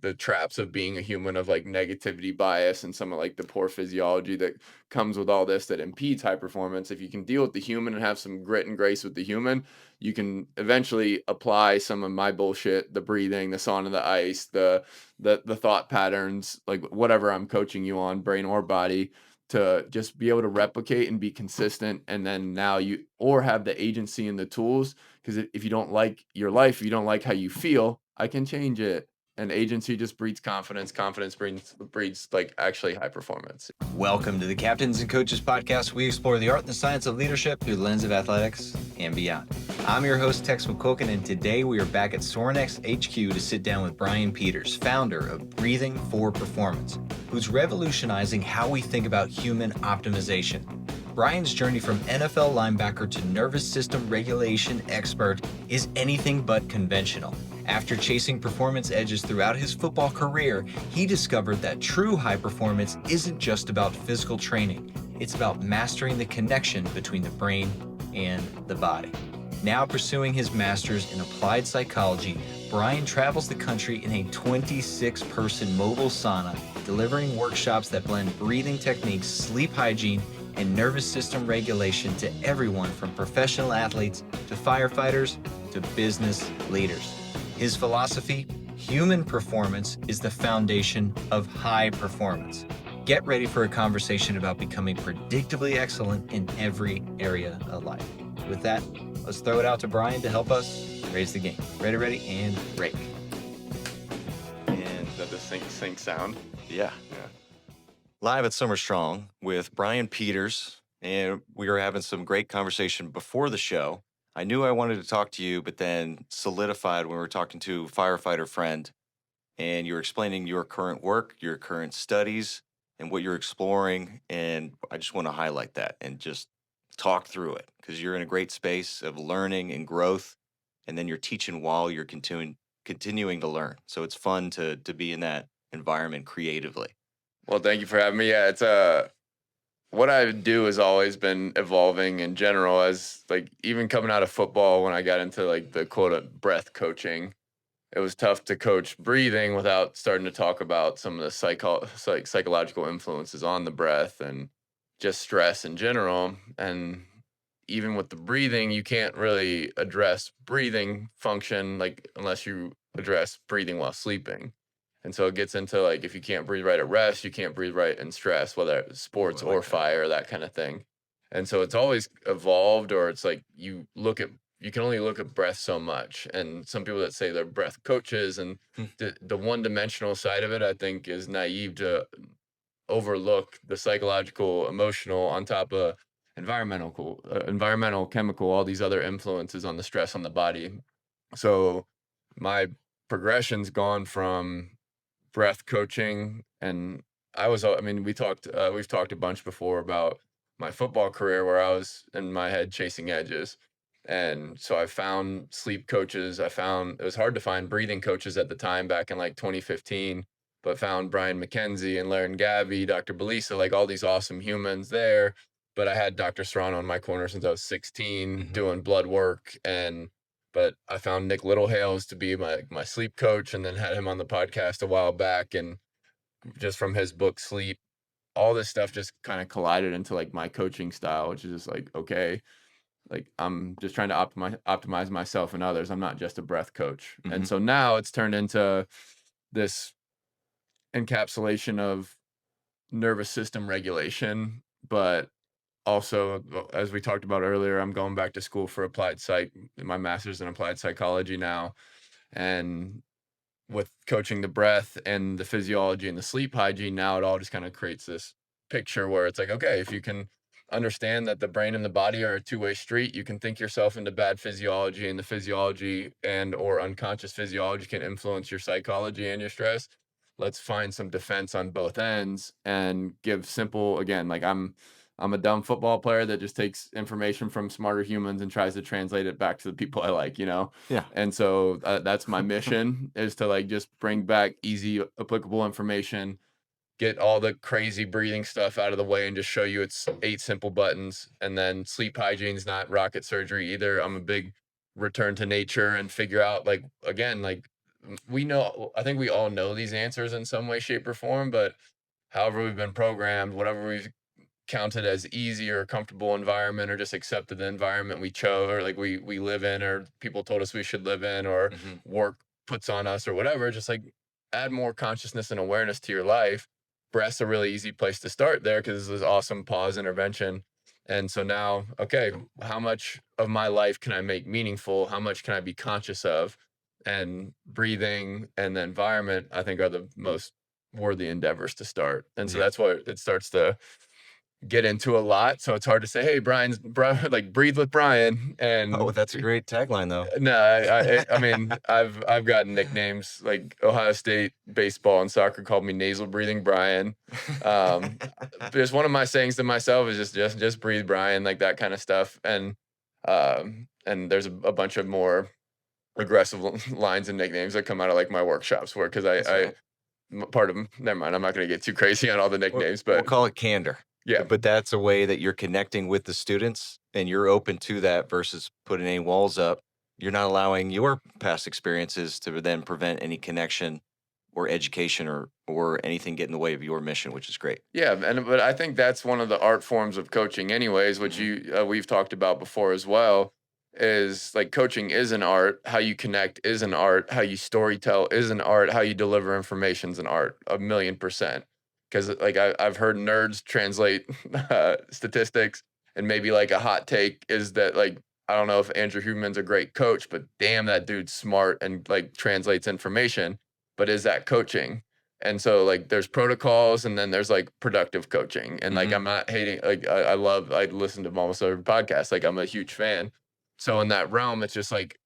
the traps of being a human, of like negativity bias and some of like the poor physiology that comes with all this that impedes high performance. If you can deal with the human and have some grit and grace with the human, you can eventually apply some of my bullshit, the breathing, the sauna, the ice, the thought patterns, like whatever I'm coaching you on, brain or body, to just be able to replicate and be consistent. And then now you or have the agency and the tools, because if you don't like your life, if you don't like how you feel, I can change it. And agency just breeds confidence. Confidence breeds like actually high performance. Welcome to the Captains and Coaches Podcast. We explore the art and the science of leadership through the lens of athletics and beyond. I'm your host, Tex McQuilkin, and today we are back at Sorinex HQ to sit down with Brian Peters, founder of Breathing for Performance, who's revolutionizing how we think about human optimization. Brian's journey from NFL linebacker to nervous system regulation expert is anything but conventional. After chasing performance edges throughout his football career, he discovered that true high performance isn't just about physical training. It's about mastering the connection between the brain and the body. Now pursuing his master's in applied psychology, Brian travels the country in a 26-person mobile sauna, delivering workshops that blend breathing techniques, sleep hygiene, and nervous system regulation to everyone from professional athletes to firefighters to business leaders. His philosophy, human performance is the foundation of high performance. Get ready for a conversation about becoming predictably excellent in every area of life. With that, let's throw it out to Brian to help us raise the game. Ready, and rake. And that the sync sound. Yeah. Yeah. Live at Summer Strong with Brian Peters, and we were having some great conversation before the show. I knew I wanted to talk to you, but then solidified when we were talking to a firefighter friend, and you were explaining your current work, your current studies, and what you're exploring. And I just want to highlight that and just talk through it, because you're in a great space of learning and growth, and then you're teaching while you're continuing to learn. So it's fun to be in that environment creatively. Well, thank you for having me. Yeah, it's what I do has always been evolving in general, as like even coming out of football when I got into like the quote breath coaching, it was tough to coach breathing without starting to talk about some of the psychological influences on the breath and just stress in general. And even with the breathing, you can't really address breathing function like unless you address breathing while sleeping. And so it gets into like if you can't breathe right at rest, you can't breathe right in stress, whether it's sports I or like that. fire, that kind of thing. And so it's always evolved, or it's like you can only look at breath so much. And some people that say they're breath coaches, and the one dimensional side of it, I think, is naive to overlook the psychological, emotional, on top of environmental, chemical, all these other influences on the stress on the body. So my progression's gone from breath coaching, and I mean, we've talked a bunch before about my football career where I was in my head chasing edges. And so I found sleep coaches. I found it was hard to find breathing coaches at the time back in like 2015, but found Brian McKenzie and Larry Gabby, Dr. Belisa, like all these awesome humans there. But I had Dr. Serrano in my corner since I was 16 doing blood work. But I found Nick Littlehales to be my sleep coach, and then had him on the podcast a while back. And just from his book Sleep, all this stuff just kind of collided into like my coaching style, which is just like, okay, like I'm just trying to optimize myself and others. I'm not just a breath coach. And so now it's turned into this encapsulation of nervous system regulation, but also, as we talked about earlier, I'm going back to school for applied psych, my master's in applied psychology now. And with coaching the breath and the physiology and the sleep hygiene, now it all just kind of creates this picture where it's like, okay, if you can understand that the brain and the body are a two-way street, you can think yourself into bad physiology, and the physiology and or unconscious physiology can influence your psychology and your stress. Let's find some defense on both ends and give simple, again, like I'm a dumb football player that just takes information from smarter humans and tries to translate it back to the people I like, you know? Yeah. And so that's my mission, is to like just bring back easy, applicable information, get all the crazy breathing stuff out of the way, and just show you it's 8 simple buttons. And then sleep hygiene is not rocket surgery either. I'm a big return to nature and figure out, like, again, like we know, I think we all know these answers in some way, shape, or form, but however we've been programmed, whatever we've counted as easy or comfortable environment, or just accepted the environment we chose, or like we live in, or people told us we should live in, or Hmm. work puts on us, or whatever, just like add more consciousness and awareness to your life. Breath's a really easy place to start there, because this is awesome pause intervention. And so now, okay, how much of my life can I make meaningful? How much can I be conscious of? And breathing and the environment, I think, are the most worthy endeavors to start. And so Yeah. that's what it starts to get into a lot. So it's hard to say, hey, like breathe with Brian. Oh, And that's a great tagline, though. no, I mean, I've gotten nicknames like Ohio State baseball and soccer called me nasal breathing Brian. Um, just one of my sayings to myself is just breathe, Brian, like that kind of stuff. And there's a bunch of more aggressive lines and nicknames that come out of like my workshops where, because That's right. part of them. Never mind, I'm not going to get too crazy on all the nicknames, We'll but call it candor. yeah, But that's a way that you're connecting with the students and you're open to that versus putting any walls up. You're not allowing your past experiences to then prevent any connection or education or anything get in the way of your mission, which is great. yeah, and but I think that's one of the art forms of coaching, anyways, which Hmm. we've talked about before as well. Is like coaching is an art. How you connect is an art. How you storytell is an art. How you deliver information is an art, 1,000,000%. Because like I've heard nerds translate statistics, and maybe like a hot take is that like I don't know if Andrew Huberman's a great coach, but damn, that dude's smart and like translates information. But is that coaching? And so like there's protocols, and then there's like productive coaching. And like Hmm. I'm not hating, like I listen to almost every podcast. Like I'm a huge fan. So in that realm, it's just like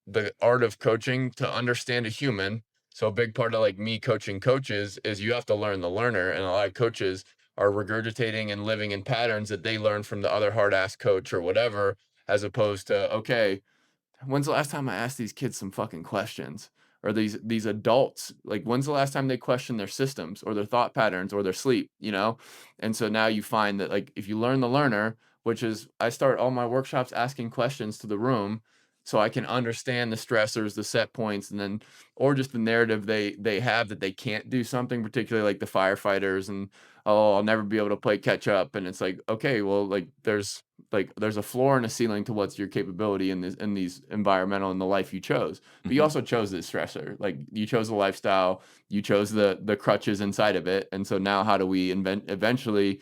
the art of coaching to understand a human. So a big part of like me coaching coaches is you have to learn the learner. And a lot of coaches are regurgitating and living in patterns that they learned from the other hard ass coach or whatever, as opposed to, okay, when's the last time I asked these kids some fucking questions? Or these adults, like when's the last time they questioned their systems or their thought patterns or their sleep, you know? And so now you find that like if you learn the learner, which is I start all my workshops asking questions to the room so I can understand the stressors, the set points, and then or just the narrative they have that they can't do something, particularly like the firefighters and oh, I'll never be able to play catch up. And it's like, okay, well, like there's a floor and a ceiling to what's your capability in these environmental and the life you chose. But you Hmm. also chose this stressor. Like you chose the lifestyle, you chose the crutches inside of it. And so now how do we eventually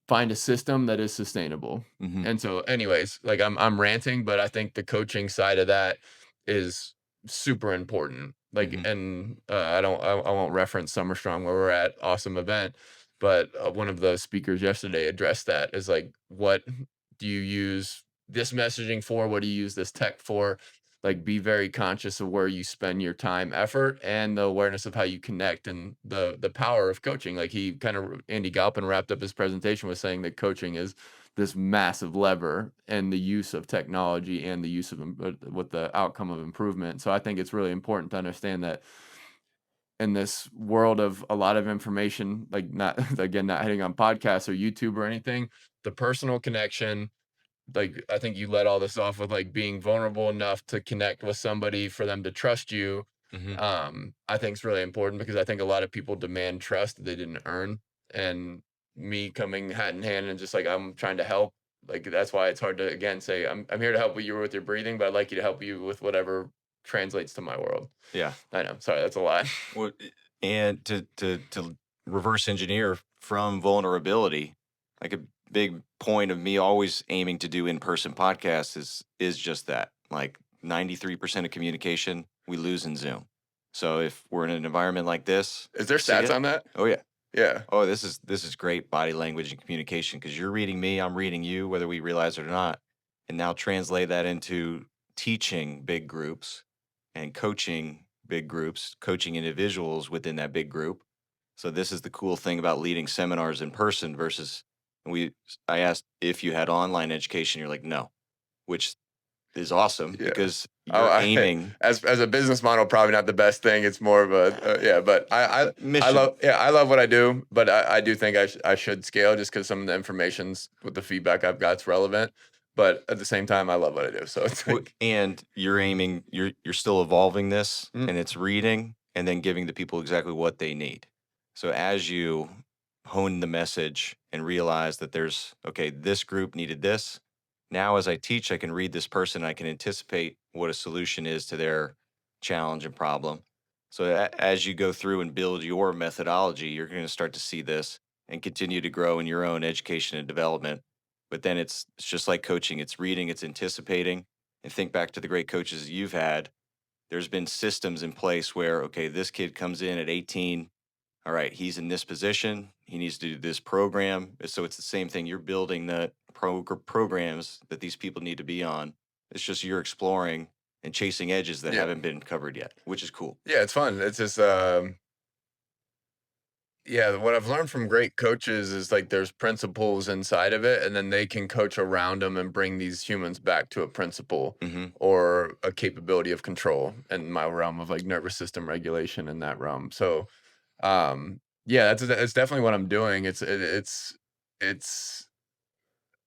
find a system that is sustainable? Hmm. And so anyways, like I'm ranting, but I think the coaching side of that is super important. Like Hmm. and I won't reference Summer Strong where we're at, awesome event, but one of the speakers yesterday addressed that is like what do you use this messaging for? What do you use this tech for? Like, be very conscious of where you spend your time, effort, and the awareness of how you connect and the power of coaching. Like he kind of Andy Galpin wrapped up his presentation with saying that coaching is this massive lever and the use of technology and the use of with the outcome of improvement. So I think it's really important to understand that in this world of a lot of information, like not again, not hitting on podcasts or YouTube or anything, the personal connection, like I think you let all this off with like being vulnerable enough to connect with somebody for them to trust you. Hmm. I think it's really important because I think a lot of people demand trust that they didn't earn. And me coming hat in hand and just like I'm trying to help. Like that's why it's hard to again say I'm here to help you with your breathing, but I'd like you to help you with whatever translates to my world. Yeah. I know. Sorry, that's a lot. Well, and to reverse engineer from vulnerability, like a big point of me always aiming to do in person podcasts is just that. Like 93% of communication we lose in Zoom. So if we're in an environment like this, Is there see stats it. on that? Oh yeah. Yeah. Oh, this is great body language and communication because you're reading me, I'm reading you, whether we realize it or not. And now translate that into teaching big groups and coaching big groups, coaching individuals within that big group. So this is the cool thing about leading seminars in person versus I asked if you had online education, you're like, no, which is awesome Yeah. because Oh, you're aiming as a business model, probably not the best thing. It's more of a yeah, but I mission. love I love what I do, but I do think I should scale just because some of the information's with the feedback I've got's relevant. but at the same time, I love what I do. So it's like, And you're still evolving this, mm, and it's reading and then giving the people exactly what they need. So as you hone the message and realize that there's, okay, this group needed this. Now, as I teach, I can read this person. I can anticipate what a solution is to their challenge and problem. So as you go through and build your methodology, you're going to start to see this and continue to grow in your own education and development. But then it's just like coaching. It's reading, it's anticipating, and think back to the great coaches you've had. There's been systems in place where, okay, this kid comes in at 18. All right, he's in this position. He needs to do this program. So it's the same thing. You're building the programs that these people need to be on. It's just you're exploring and chasing edges that yeah, haven't been covered yet, which is cool. yeah, it's fun. It's just, yeah, what I've learned from great coaches is like there's principles inside of it, and then they can coach around them and bring these humans back to a principle Hmm. or a capability of control in my realm of like nervous system regulation in that realm. So, yeah, that's definitely what I'm doing. It's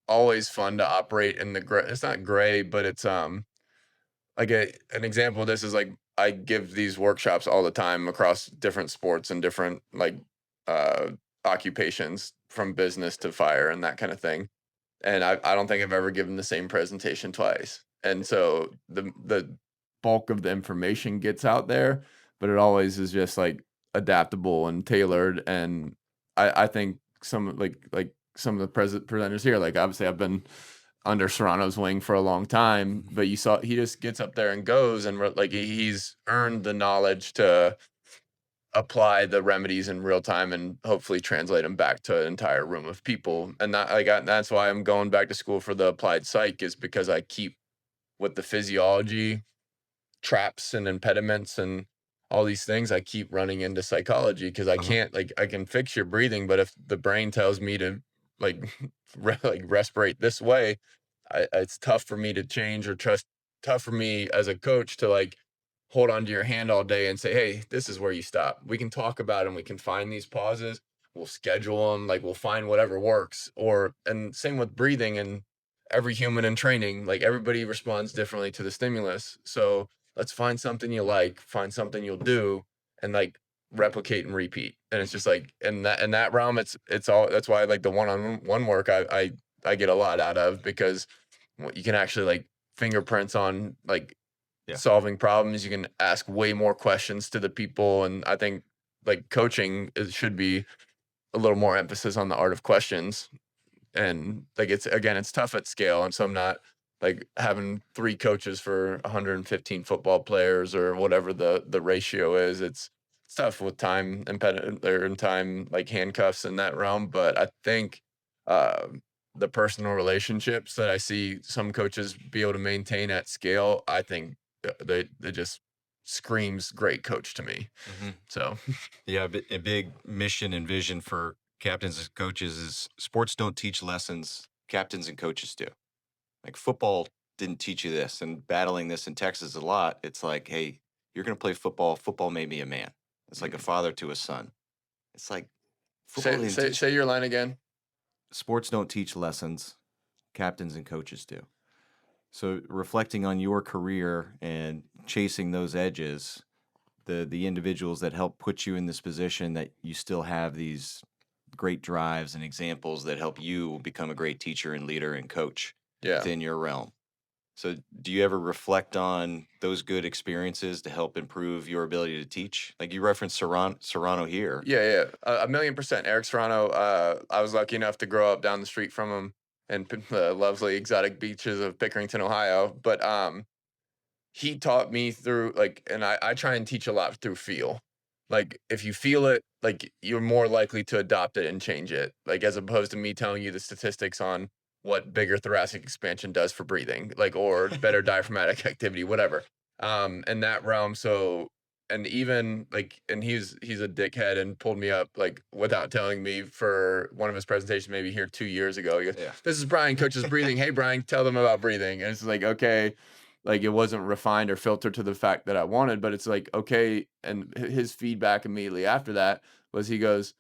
always fun to operate in the gray. It's not gray, but it's like an example of this is like I give these workshops all the time across different sports and different like uh occupations from business to fire and that kind of thing. And I don't think I've ever given the same presentation twice. And so the bulk of the information gets out there, but it always is just like adaptable and tailored. And I think some some of the presenters here, like obviously I've been under Serrano's wing for a long time, but you saw he just gets up there and goes and like he's earned the knowledge to apply the remedies in real time and hopefully translate them back to an entire room of people. And that's why I'm going back to school for the applied psych is because I keep with the physiology traps and impediments and all these things. I keep running into psychology because I Uh-huh. can't like I can fix your breathing, but if the brain tells me to like like respirate this way, it's tough for me to change or trust. Tough for me as a coach to like hold on to your hand all day and say, "Hey, this is where you stop." We can talk about them. We can find these pauses. We'll schedule them. Like we'll find whatever works. Or and same with breathing and every human in training. Like everybody responds differently to the stimulus. So let's find something you like, find something you'll do, and like replicate and repeat. And it's just like in that realm, it's all. That's why I like the one on one work. I get a lot out of because you can actually like fingerprints on like Yeah. solving problems. You can ask way more questions to the people, and I think like coaching it should be a little more emphasis on the art of questions. And like it's again, it's tough at scale, and so I'm not like having three coaches for 115 football players or whatever the ratio is. It's tough with time impediment or in time like handcuffs in that realm. But I think uh, the personal relationships that I see some coaches be able to maintain at scale, I think they just screams great coach to me. Hmm. So Yeah, a big mission and vision for captains and coaches is sports don't teach lessons, captains and coaches do. Like football didn't teach you this, and battling this in Texas a lot, it's like, hey, you're going to play football. Football made me a man. It's like a father to a son. It's like football say didn't say teach say your line again. sports don't teach lessons, captains and coaches do. So reflecting on your career and chasing those edges, the individuals that help put you in this position that you still have these great drives and examples that help you become a great teacher and leader and coach Yeah. within your realm. So, do you ever reflect on those good experiences to help improve your ability to teach? Like you referenced Serrano here. Yeah, yeah, a million percent. Eric Serrano. I was lucky enough to grow up down the street from him in the lovely exotic beaches of Pickerington, Ohio. But he taught me through like, and I try and teach a lot through feel. Like, if you feel it, like you're more likely to adopt it and change it. Like, as opposed to me telling you the statistics on what bigger thoracic expansion does for breathing, like, or better diaphragmatic activity, whatever. In that realm. So, and even like, and he's a dickhead and pulled me up like without telling me for one of his presentations, maybe here 2 years ago. He goes, Yeah. "This is Brian, coaches breathing. Hey, Brian, tell them about breathing." And it's like, okay, like it wasn't refined or filtered to the fact that I wanted, but it's like, okay. And his feedback immediately after that was he goes,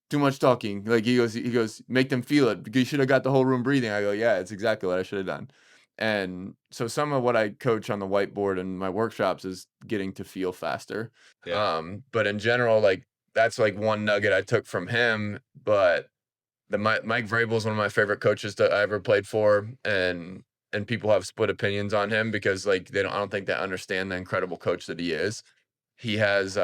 too much talking. Like he goes, make them feel it because you should have got the whole room breathing. I go, yeah, it's exactly what I should have done. And so some of what I coach on the whiteboard in my workshops is getting to feel faster. Yeah. But in general, like that's like one nugget I took from him. But Mike Vrabel is one of my favorite coaches that I ever played for, and people have split opinions on him because like I don't think they understand the incredible coach that he is. He has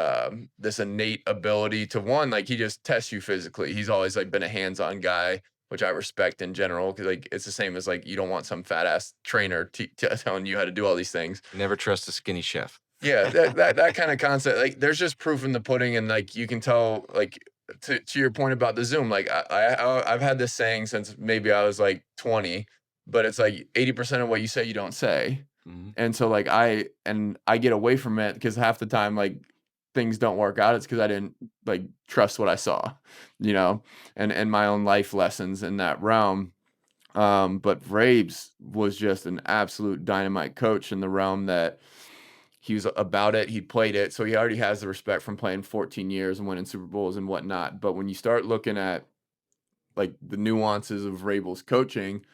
this innate ability to one, like he just tests you physically. He's always like been a hands-on guy, which I respect in general. Cause like it's the same as like you don't want some fat ass trainer telling you how to do all these things. Never trust a skinny chef. Yeah, that kind of concept. Like there's just proof in the pudding, and like you can tell. Like to your point about the Zoom, like I've had this saying since maybe I was like 20, but it's like 80% of what you say you don't say. Mhm. And so like I get away from it because half the time like things don't work out. It's because I didn't like trust what I saw, you know, and my own life lessons in that realm. But Vrabes was just an absolute dynamite coach in the realm that he was about it. He played it, so he already has the respect from playing 14 years and winning Super Bowls and whatnot. But when you start looking at like the nuances of Vrabel's coaching,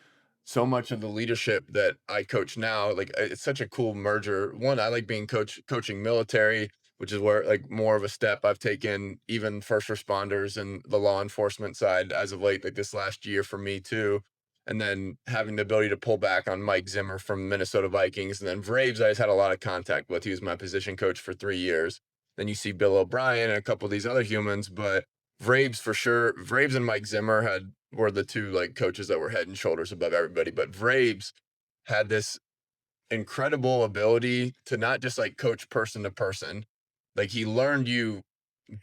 so much of the leadership that I coach now, like it's such a cool merger. One, I like being coaching military, which is where like more of a step I've taken, even first responders and the law enforcement side as of late, like this last year for me too. And then having the ability to pull back on Mike Zimmer from Minnesota Vikings. And then Vraves, I just had a lot of contact with. He was my position coach for 3 years. Then you see Bill O'Brien and a couple of these other humans, but Vraves for sure. Vraves and Mike Zimmer were the two like coaches that were head and shoulders above everybody. But Vraves had this incredible ability to not just like coach person to person. Like he learned you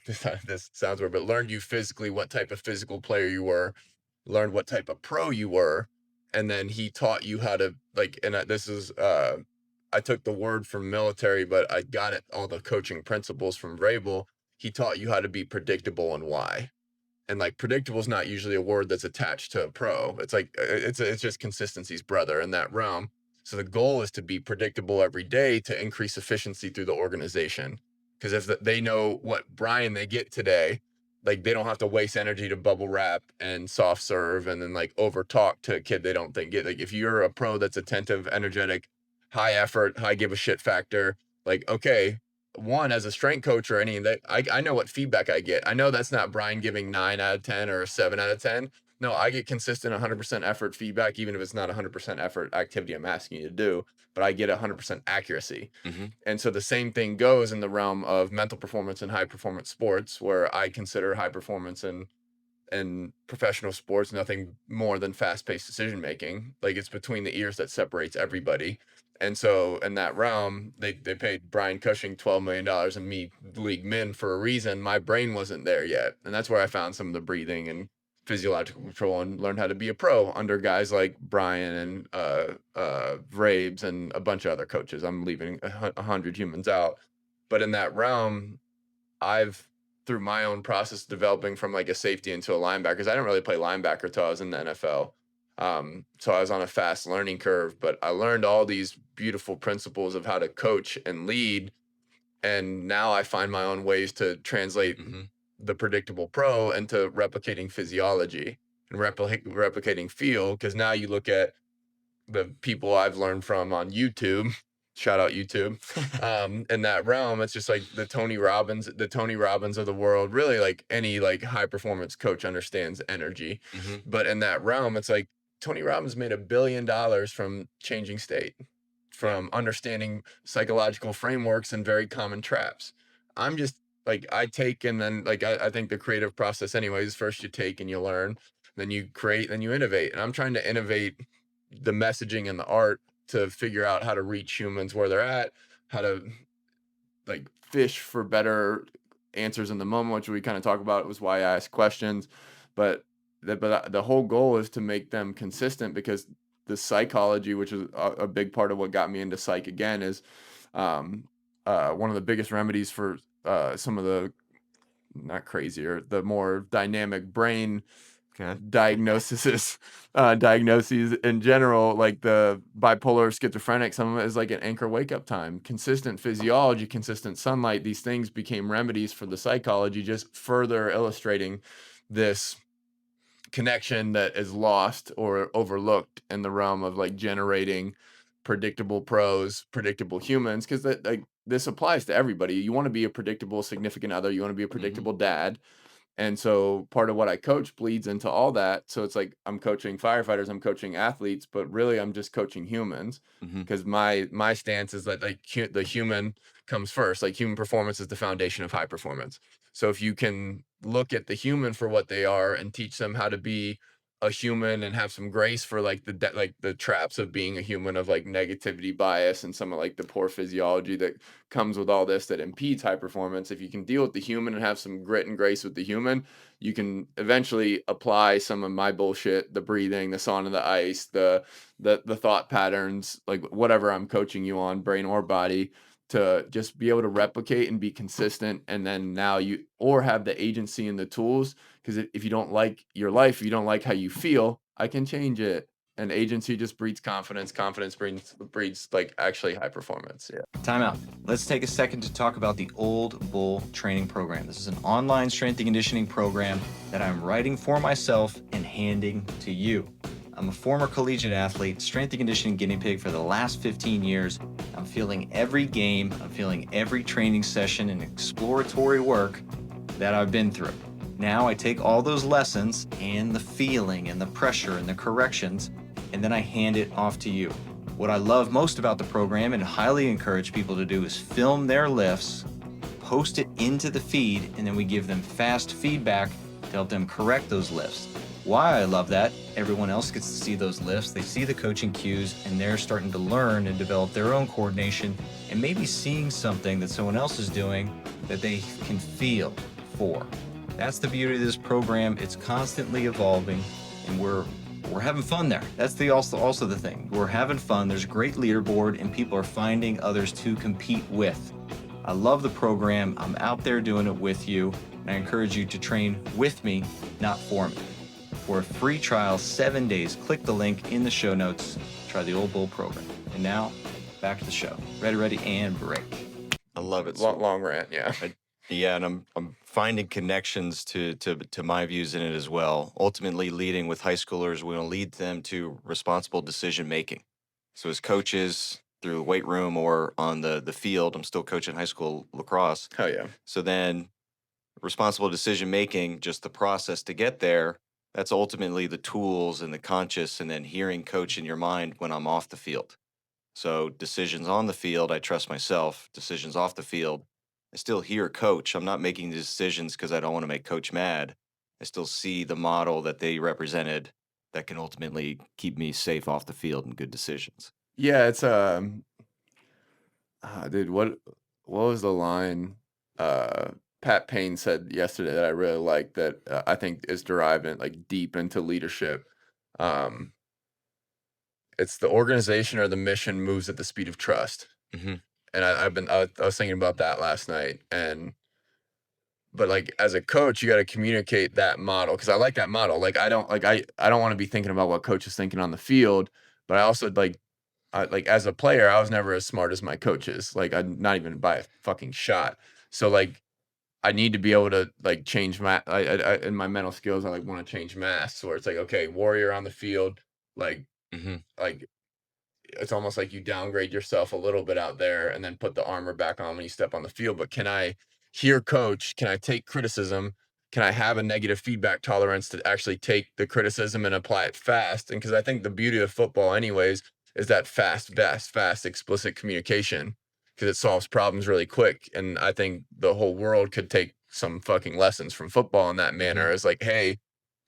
this sounds weird, but learned you physically what type of physical player you were, learned what type of pro you were, and then he taught you how to like. And this is I took the word from military, but I got it all the coaching principles from Vrabel. He taught you how to be predictable and why. And like predictable is not usually a word that's attached to a pro. It's like it's just consistency's brother in that realm. So the goal is to be predictable every day to increase efficiency through the organization. Because if they know what Brian they get today, like they don't have to waste energy to bubble wrap and soft serve and then like over talk to a kid they don't think get. Like if you're a pro that's attentive, energetic, high effort, high give a shit factor, like okay, one as a strength coach or any that I know what feedback I get. I know that's not Brian giving 9 out of 10 or a 7 out of 10. No, I get consistent 100% effort feedback, even if it's not 100% effort activity I'm asking you to do, but I get 100% accuracy. Mhm. And so the same thing goes in the realm of mental performance and high performance sports, where I consider high performance and professional sports nothing more than fast-paced decision making. Like it's between the ears that separates everybody. And so in that realm, they paid Brian Cushing $12 million and me league min for a reason. My brain wasn't there yet. And that's where I found some of the breathing and physiological control and learned how to be a pro under guys like Brian and Vrabes and a bunch of other coaches. I'm leaving 100 humans out. But in that realm, I've through my own process developing from like a safety into a linebacker, because I didn't really play linebacker till I was in the NFL. So I was on a fast learning curve, but I learned all these beautiful principles of how to coach and lead. And now I find my own ways to translate Mhm. the predictable pro into replicating physiology and replicating feel. Because now you look at the people I've learned from on YouTube, shout out YouTube, in that realm, it's just like the Tony Robbins of the world, really like any like high performance coach understands energy. Mhm. But in that realm, it's like Tony Robbins made $1 billion from changing state, Yeah. from understanding psychological frameworks and very common traps. I'm just like, I take and then like, I think the creative process, anyways, first you take and you learn, then you create, then you innovate. And I'm trying to innovate the messaging and the art to figure out how to reach humans where they're at, how to like fish for better answers in the moment, which we kind of talk about. It was why I ask questions, but the whole goal is to make them consistent because the psychology, which is a big part of what got me into psych again, is um, one of the biggest remedies for some of the not crazier, the more dynamic brain Okay. diagnoses diagnoses in general, like the bipolar schizophrenic, some of it is like an anchor wake up time, consistent physiology, consistent sunlight. These things became remedies for the psychology, just further illustrating this connection that is lost or overlooked in the realm of like generating predictable pros, predictable humans, because that like this applies to everybody. You want to be a predictable significant other, you want to be a Hmm. predictable dad, and so part of what I coach bleeds into all that. So it's like I'm coaching firefighters, I'm coaching athletes, but really I'm just coaching humans Hmm. because my stance is that like the human comes first. Like human performance is the foundation of high performance. So if you can look at the human for what they are and teach them how to be a human and have some grace for like like the traps of being a human of like negativity bias and some of like the poor physiology that comes with all this that impedes high performance. If you can deal with the human and have some grit and grace with the human, you can eventually apply some of my bullshit, the breathing, the sauna, the ice, the thought patterns, like whatever I'm coaching you on, brain or body, to just be able to replicate and be consistent. And then now you or have the agency and the tools. Because if you don't like your life, if you don't like how you feel, I can change it. And agency just breeds confidence. Confidence breeds like actually high performance. Yeah. Time out. Let's take a second to talk about the Old Bull training program. This is an online strength and conditioning program that I'm writing for myself and handing to you. I'm a former collegiate athlete, strength and conditioning guinea pig for the last 15 years. I'm feeling every game, I'm feeling every training session and exploratory work that I've been through. Now I take all those lessons and the feeling and the pressure and the corrections, and then I hand it off to you. What I love most about the program and highly encourage people to do is film their lifts, post it into the feed, and then we give them fast feedback to help them correct those lifts. Why I love that, everyone else gets to see those lifts, they see the coaching cues, and they're starting to learn and develop their own coordination and maybe seeing something that someone else is doing that they can feel for. That's the beauty of this program. It's constantly evolving, and we're having fun there. That's the also the thing. We're having fun. There's a great leaderboard, and people are finding others to compete with. I love the program. I'm out there doing it with you, and I encourage you to train with me, not for me. For a free trial, 7 days, click the link in the show notes. Try the Old Bull program. And now, back to the show. Ready, and break. I love it. Long, So, long rant. Yeah. yeah, and I'm finding connections to my views in it as well. Ultimately, leading with high schoolers, we want to lead them to responsible decision making. So, as coaches through the weight room or on the field, I'm still coaching high school lacrosse. Hell yeah. So then, responsible decision making, just the process to get there. That's ultimately the tools and the conscious, and then hearing coach in your mind when I'm off the field. So decisions on the field, I trust myself. Decisions off the field, I still hear coach. I'm not making the decisions because I don't want to make coach mad. I still see the model that they represented that can ultimately keep me safe off the field and good decisions. Yeah. It's dude, what was the line Pat Payne said yesterday that I really like that I think is deriving like deep into leadership. Um, it's the organization or the mission moves at the speed of trust. Hmm. And I was thinking about that last night. And but like as a coach, you got to communicate that model because I like that model. Like I don't want to be thinking about what coach is thinking on the field, but I also like as a player, I was never as smart as my coaches. Like I'm not even by a fucking shot. So like I need to be able to like change my in my mental skills. I like want to change masks where it's like okay, warrior on the field, like Hmm. like it's almost like you downgrade yourself a little bit out there and then put the armor back on when you step on the field. But can I hear coach? Can I take criticism? Can I have a negative feedback tolerance to actually take the criticism and apply it fast? And because I think the beauty of football, anyways, is that fast, explicit communication because it solves problems really quick. And I think the whole world could take some fucking lessons from football in that Hmm. manner. Is like, hey,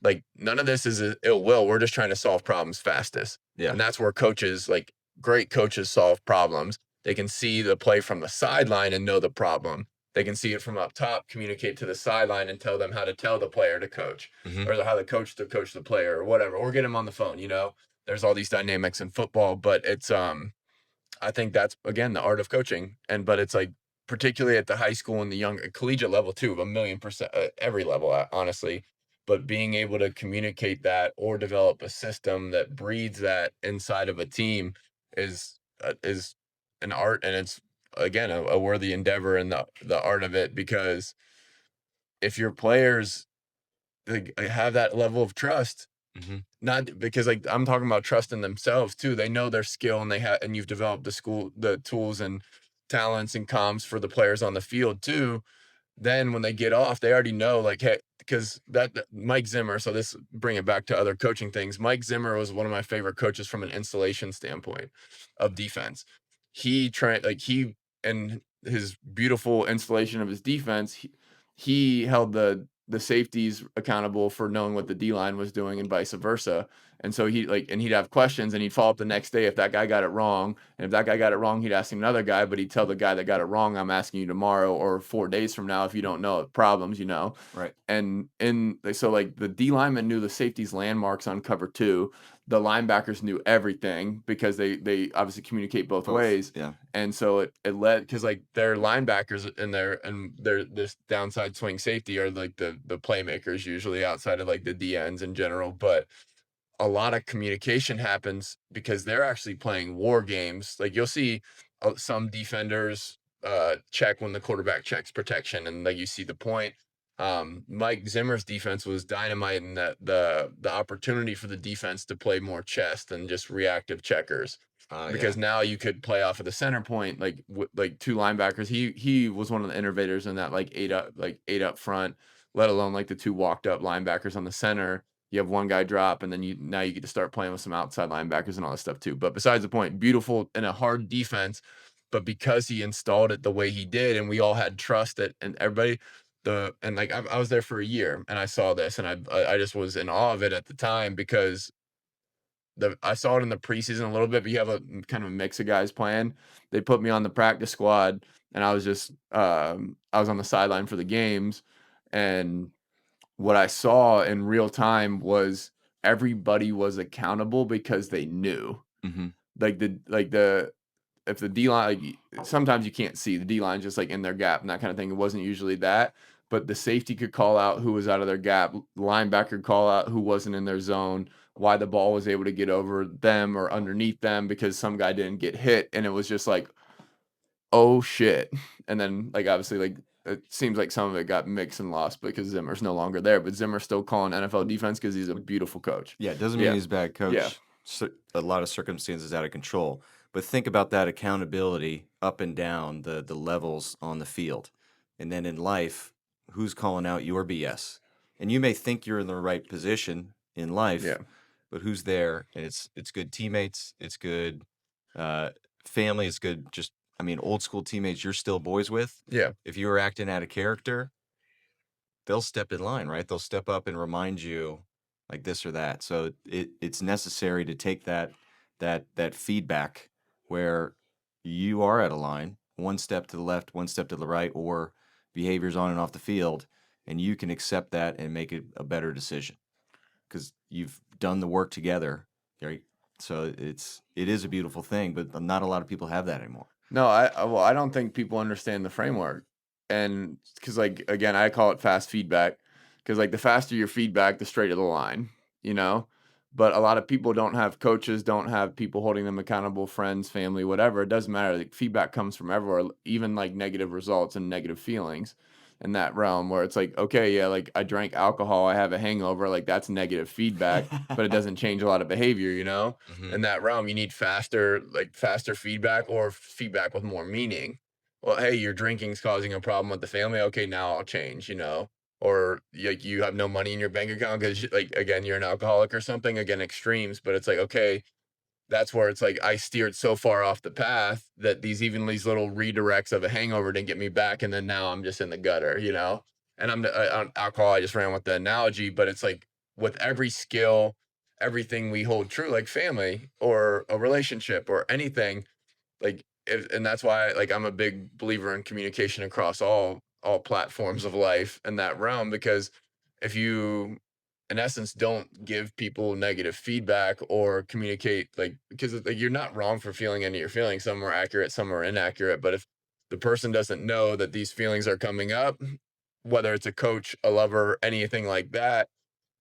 like none of this is ill will. We're just trying to solve problems fastest. Yeah. And that's where coaches, like great coaches, solve problems. They can see the play from the sideline and know the problem. They can see it from up top, communicate to the sideline and tell them how to tell the player to coach Hmm. or how the coach to coach the player or whatever, or get him on the phone, There's all these dynamics in football, but it's I think that's again the art of coaching. But it's like particularly at the high school and the young collegiate level too, of 1,000,000% every level, honestly. But being able to communicate that or develop a system that breeds that inside of a team is an art, and it's again a worthy endeavor in the art of it because if your players like have that level of trust. Hmm. Not because like I'm talking about trust in themselves too. They know their skill and you've developed the tools and talents and comms for the players on the field too. Then when they get off, they already know, like, hey, because Mike Zimmer. So this bring it back to other coaching things. Mike Zimmer was one of my favorite coaches from an installation standpoint of defense. He trained like he and his beautiful installation of his defense. He held the safeties accountable for knowing what the D line was doing and vice versa. And so he'd have questions and he'd follow up the next day if that guy got it wrong. And if that guy got it wrong, he'd ask another guy, but he'd tell the guy that got it wrong, I'm asking you tomorrow or 4 days from now if you don't know problems. Right. And so like the D lineman knew the safety's landmarks on cover two. The linebackers knew everything because they obviously communicate both Both. ways. Yeah. And so it led because like their linebackers and their this downside swing safety are like the playmakers usually outside of like the D ends in general. But a lot of communication happens because they're actually playing war games. Like you'll see some defenders check when the quarterback checks protection, and like you see the point. Mike Zimmer's defense was dynamite in that the opportunity for the defense to play more chess than just reactive checkers. Yeah. Because now you could play off of the center point, like like two linebackers. He was one of the innovators in that, like eight up front, let alone like the two walked up linebackers on the center. You have one guy drop, and then now you get to start playing with some outside linebackers and all this stuff too. But besides the point, beautiful in a hard defense, but because he installed it the way he did, and we all had trust that, and everybody, and like I was there for a year, and I saw this, and I just was in awe of it at the time because I saw it in the preseason a little bit, but you have a kind of a mix of guys playing. They put me on the practice squad, and I was just I was on the sideline for the games, and what I saw in real time was everybody was accountable because they knew. Hmm. Like the if the D line, like sometimes you can't see the D line just like in their gap and that kind of thing. It wasn't usually that, but the safety could call out who was out of their gap. Linebacker could call out who wasn't in their zone. Why the ball was able to get over them or underneath them because some guy didn't get hit, and it was just like, oh shit. And then like obviously like it seems like some of it got mixed and lost because Zimmer's no longer there, but Zimmer's still calling NFL defense because he's a beautiful coach. Yeah, it doesn't mean Yeah. he's a bad Yeah. coach. A lot of circumstances out of control. But think about that accountability up and down the levels on the field. And then in life, who's calling out your BS? And you may think you're in the right position in life, Yeah. but who's there? And it's good teammates, it's good uh, family, it's good just I mean old school teammates you're still boys with. Yeah. If you were acting out of character, they'll step in line, right? They'll step up and remind you like this or that. So it's necessary to take that feedback where you are at a line, one step to the left, one step to the right, or behaviors on and off the field, and you can accept that and make it a better decision because you've done the work together, right? So it is a beautiful thing, but not a lot of people have that anymore. No, well, I don't think people understand the framework. And because like again, I call it fast feedback because like the faster your feedback, the straighter the line, you know? But a lot of people don't have coaches, don't have people holding them accountable, friends, family, whatever. It doesn't matter. Like feedback comes from everywhere, even like negative results and negative feelings in that realm where it's like, okay, yeah, like I drank alcohol, I have a hangover, like that's negative feedback, but it doesn't change a lot of behavior. Hmm. In that realm, you need faster feedback or feedback with more meaning. Well, hey, your drinking's causing a problem with the family. Okay, now I'll change. Or like you have no money in your bank account because like again, you're an alcoholic or something. Again, extremes, but it's like, okay, that's where it's like I steered so far off the path that these little redirects of a hangover didn't get me back, and then now I'm just in the gutter. And on alcohol, I just ran with the analogy, but it's like with every skill, everything we hold true, like family or a relationship or anything, and that's why like I'm a big believer in communication across all platforms of life in that realm because if you in essence don't give people negative feedback or communicate like because like you're not wrong for feeling any of your feelings, some are accurate, some are inaccurate, but if the person doesn't know that these feelings are coming up, whether it's a coach, a lover, anything like that,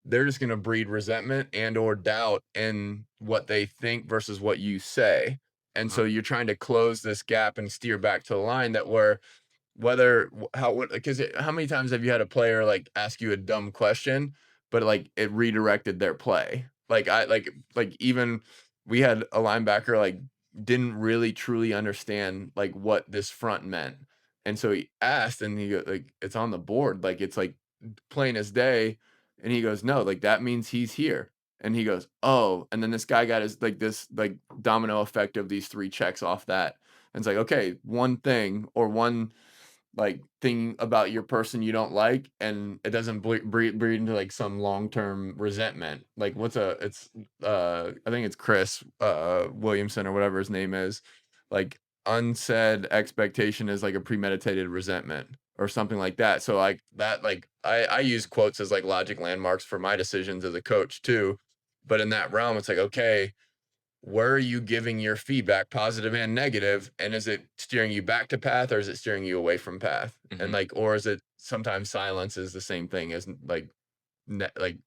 they're just going to breed resentment and or doubt in what they think versus what you say. And Uh-huh. so you're trying to close this gap and steer back to the line that where whether how what because how many times have you had a player like ask you a dumb question, but like it redirected their play. Like even we had a linebacker like didn't really truly understand like what this front meant. And so he asked and like it's on the board, like it's like plain as day. And he goes, "No, like that means he's here." And he goes, "Oh." And then this guy got his like this like domino effect of these three checks off that. And it's like, okay, one thing or one like thing about your person you don't like, and it doesn't breed into like some long-term resentment. Like it's I think it's Chris Williamson or whatever his name is. Like unsaid expectation is like a premeditated resentment or something like that. So like that like I use quotes as like logic landmarks for my decisions as a coach too. But in that realm, it's like, okay, where are you giving your feedback, positive and negative, and is it steering you back to path or is it steering you away from path? And Hmm. like, or is it sometimes silence is the same thing as like like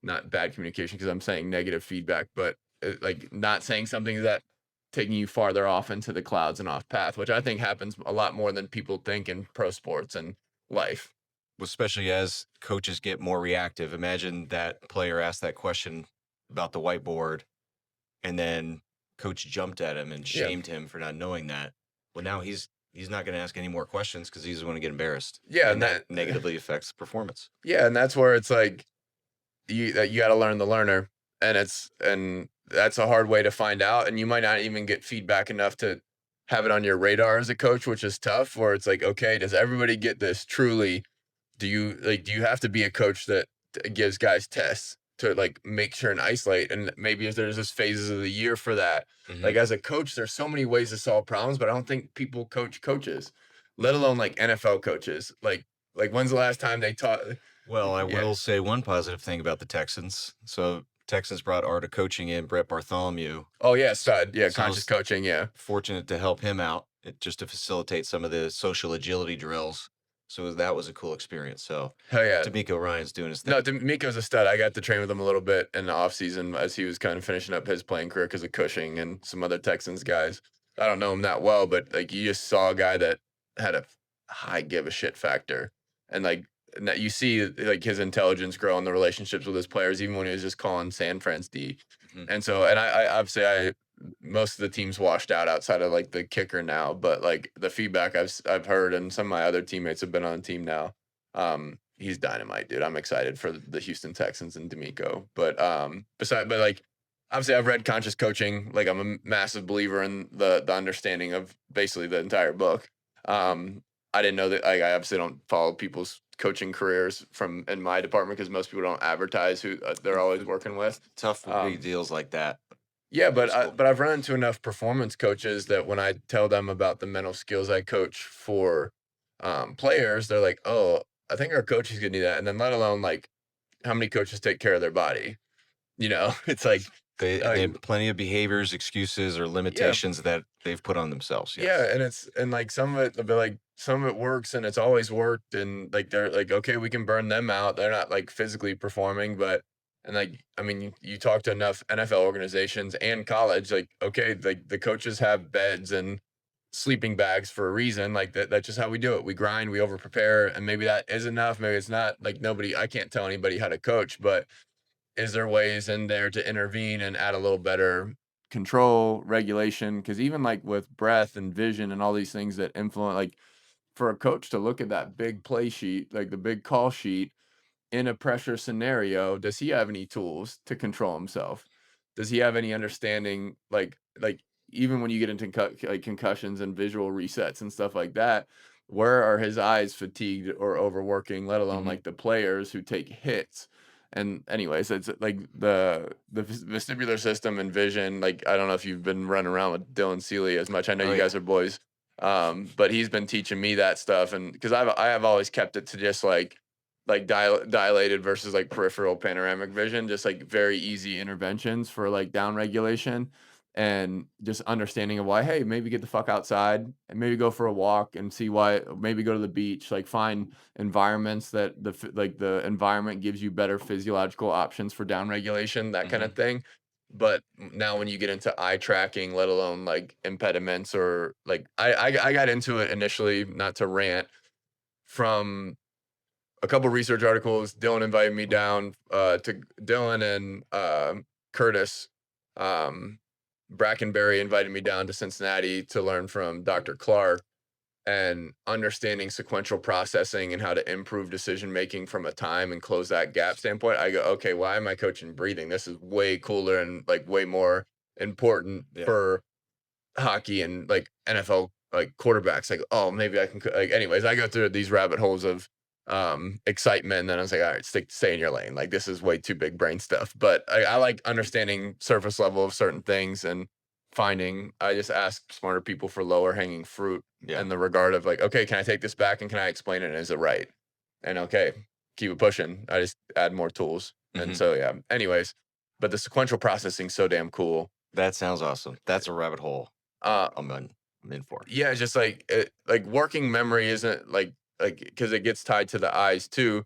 not bad communication because I'm saying negative feedback, but like not saying something that taking you farther off into the clouds and off path, which I think happens a lot more than people think in pro sports and life. Especially as coaches get more reactive. Imagine that player asked that question about the whiteboard, and then coach jumped at him and Yeah, shamed him for not knowing that. Well, now he's not going to ask any more questions because he's going to get embarrassed, yeah, and and that that negatively affects performance. yeah, and that's where it's like you got to learn the learner, and that's a hard way to find out, and you might not even get feedback enough to have it on your radar as a coach, which is tough. Where it's like, okay, does everybody get this truly? Do you have to be a coach that gives guys tests to like make sure and isolate? And maybe if there's just phases of the year for that. Hmm. Like as a coach, there's so many ways to solve problems, but I don't think people coach coaches, let alone like NFL coaches. Like when's the last time they taught? Well, I Yeah. will say one positive thing about the Texans. So Texans brought art of coaching in Brett Bartholomew. Oh yeah, S- stud. Yeah, So I conscious was coaching. Yeah. fortunate to help him out just to facilitate some of the social agility drills. So that was a cool experience. So Hell yeah. D'Amico Ryan's doing his thing. No, D'Amico's a stud. I got to train with him a little bit in the off season as he was kind of finishing up his playing career because of Cushing and some other Texans guys. I don't know him that well, but like you just saw a guy that had a high give a shit factor, and like and that you see like his intelligence grow in the relationships with his players, even when he was just calling San Fran's D. Mhm. And so, and I obviously most of the teams washed out outside of like the kicker now, but like the feedback I've heard, and some of my other teammates have been on the team now. He's dynamite, dude. I'm excited for the Houston Texans and D'Amico. But like obviously I've read Conscious Coaching. Like I'm a massive believer in the understanding of basically the entire book. I didn't know that I obviously don't follow people's coaching careers from in my department because most people don't advertise who they're always working with. Tough with big Um, deals like that. yeah, But it but was cool. I've run into enough performance coaches that when I tell them about the mental skills I coach for players, they're like, "Oh, I think our coach is gonna do that." And then let alone like how many coaches take care of their body. You know, it's They like have plenty of behaviors, excuses, or yeah, limitations that they've put on themselves. yeah, Yes. and like some of it, they'll be like some of it works and it's always worked, and like they're like, okay, we can burn them out. They're not like physically performing, but and like I mean, you talk to enough NFL organizations and college, like okay, like the coaches have beds and sleeping bags for a reason. Like that's just how we do it. We grind, we over prepare, and maybe that is enough. Maybe it's not. Like nobody, I can't tell anybody how to coach, but is there ways in there to intervene and add a little better control, regulation? Because even like with breath and vision and all these things that influence, like for a coach to look at that big play sheet, like the big call sheet in a pressure scenario, does he have any tools to control himself? Does he have any understanding, like even when you get into like concussions and visual resets and stuff like that, where are his eyes fatigued or overworking? Let alone Hmm. like the players who take hits. And anyways, it's like the vestibular system and vision. Like I don't know if you've been running around with Dylan Seeley as much. I know Oh you yeah. guys are boys, but he's been teaching me that stuff, and because I have always kept it to just like dilated versus like peripheral panoramic vision, just like very easy interventions for like down regulation and just understanding of why, hey, maybe get the fuck outside and maybe go for a walk and see why, maybe go to the beach, like find environments that like the environment gives you better physiological options for down regulation, that kind of Hmm. thing. But now when you get into eye tracking, let alone like impediments or like I got into it initially, not to rant, from a couple research articles. Dylan invited me down to Dylan and Curtis Brackenberry invited me down to Cincinnati to learn from Dr. Clark and understanding sequential processing and how to improve decision making from a time and close that gap standpoint. I go, okay, why am I coaching breathing? This is way cooler and like way more important Yeah. for hockey and like NFL like quarterbacks. Like, oh, maybe I can like anyways, I go through these rabbit holes of excitement, and then I was like, all right, stay in your lane. Like this is way too big brain stuff. But I like understanding surface level of certain things and finding I just ask smarter people for lower hanging fruit Yeah. in the regard of like, okay, can I take this back and can I explain it and is it right? And okay, keep it pushing. I just add more tools. And Hmm. so yeah, anyways, but the sequential processing so damn cool. That sounds awesome. That's a rabbit hole Uh I'm in for. Yeah, it's just like like working memory isn't like because it gets tied to the eyes too,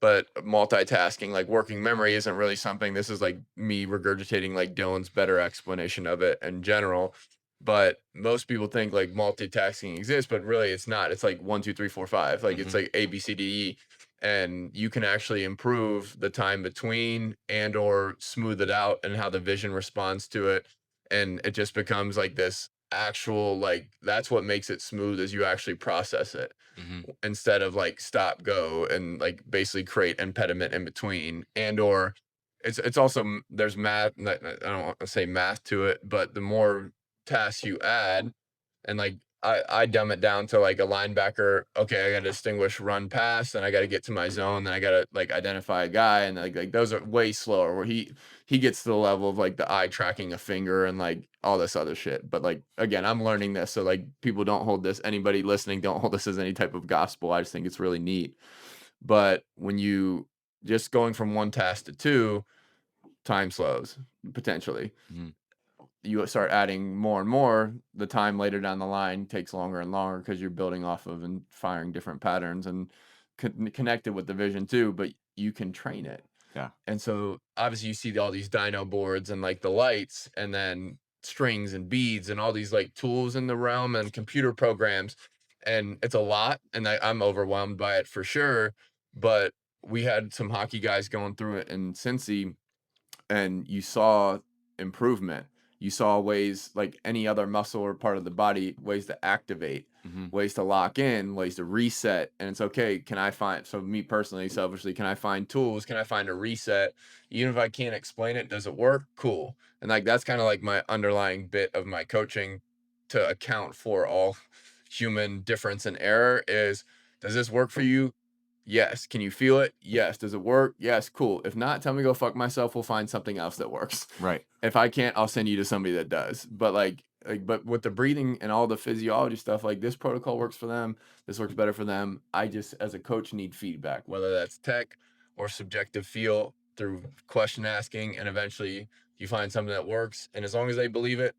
but multitasking, like working memory isn't really something. This is like me regurgitating like Dylan's better explanation of it in general. But most people think like multitasking exists, but really it's not. It's like one, two, three, four, five. Like it's Hmm. like A, B, C, D, E. And you can actually improve the time between and or smooth it out and how the vision responds to it. And it just becomes like this actual like that's what makes it smooth is you actually process it Hmm. instead of like stop go and like basically create impediment in between and or it's also there's math I don't want to say math to it, but the more tasks you add and like I dumb it down to like a linebacker. Okay, I got to distinguish run pass, and I got to get to my zone, then I got to like identify a guy, and like those are way slower. Where he gets to the level of like the eye tracking a finger and like all this other shit. But like again, I'm learning this, so like people don't hold this. Anybody listening, don't hold this as any type of gospel. I just think it's really neat. But when you just going from one task to two, time slows potentially. Hmm. You start adding more and more, the time later down the line takes longer and longer because you're building off of and firing different patterns and connected with the vision too, but you can train it. Yeah. And so obviously you see all these dyno boards and like the lights and then strings and beads and all these like tools in the realm and computer programs. And it's a lot. And I'm overwhelmed by it for sure. But we had some hockey guys going through it in Cincy and you saw improvement. You saw ways like any other muscle or part of the body, ways to activate, Hmm. ways to lock in, ways to reset. And it's okay. Can I find, so me personally, selfishly, can I find tools? Can I find a reset? Even if I can't explain it, does it work? Cool. And like that's kind of like my underlying bit of my coaching to account for all human difference and error is does this work for you? Yes. Can you feel it? Yes. Does it work? Yes. Cool. If not, tell me to go fuck myself. We'll find something else that works. Right. If I can't, I'll send you to somebody that does. But but with the breathing and all the physiology stuff, like this protocol works for them. This works better for them. I just, as a coach, need feedback, whether that's tech or subjective feel through question asking. And eventually you find something that works. And as long as they believe it,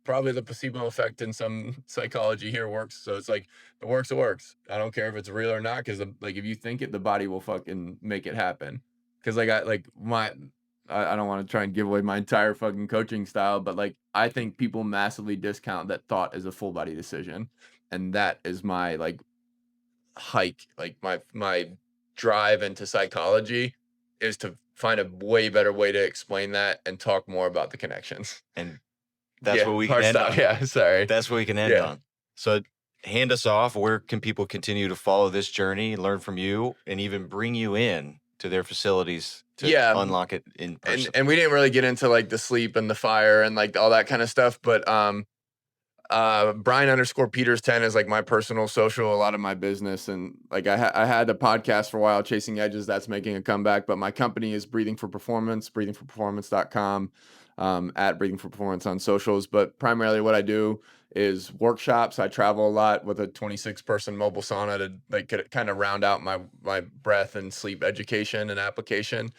probably the placebo effect in some psychology here works. So it's like, if it works, it works. I don't care if it's real or not, because like if you think it, the body will fucking make it happen. Because like I don't want to try and give away my entire fucking coaching style, but like I think people massively discount that thought is a full body decision, and that is my like hike, like my drive into psychology is to find a way better way to explain that and talk more about the connections. And that's Yeah, what we can hard end stop. on. Yeah, sorry. That's what we can end Yeah. on. So hand us off. Where can people continue to follow this journey, learn from you, and even bring you in to their facilities to Yeah, unlock it in person? and we didn't really get into like the sleep and the fire and like all that kind of stuff, but Brian underscore Peters 10 is like my personal social, a lot of my business. And like I had a podcast for a while, Chasing Edges, that's making a comeback. But my company is Breathing for Performance, breathingforperformance.com, at Breathing for Performance on socials. But primarily what I do is workshops. I travel a lot with a 26-person mobile sauna to like kind of round out my breath and sleep education and application.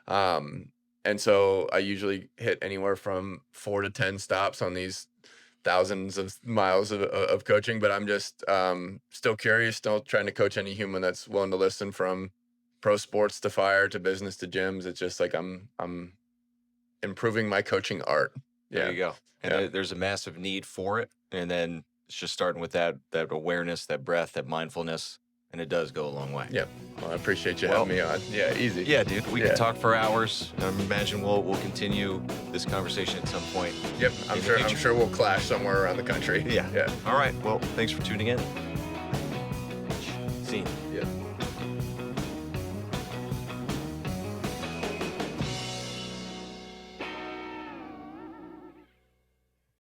And so I usually hit anywhere from 4 to 10 stops on these thousands of miles of coaching, but I'm just still curious, still trying to coach any human that's willing to listen from pro sports to fire to business to gyms. It's just like I'm improving my coaching art. There Yeah. you go. And Yeah. there's a massive need for it. And then it's just starting with that awareness, that breath, that mindfulness. and it does go a long way. Yep. Well, I appreciate you Well, having me on. Yeah, easy. Yeah, dude, we Yeah. could talk for hours. I imagine we'll continue this conversation at some point. Yep. I'm in the sure. future. I'm sure we'll clash somewhere around the country. Yeah. Yeah. All right. Well, thanks for tuning in.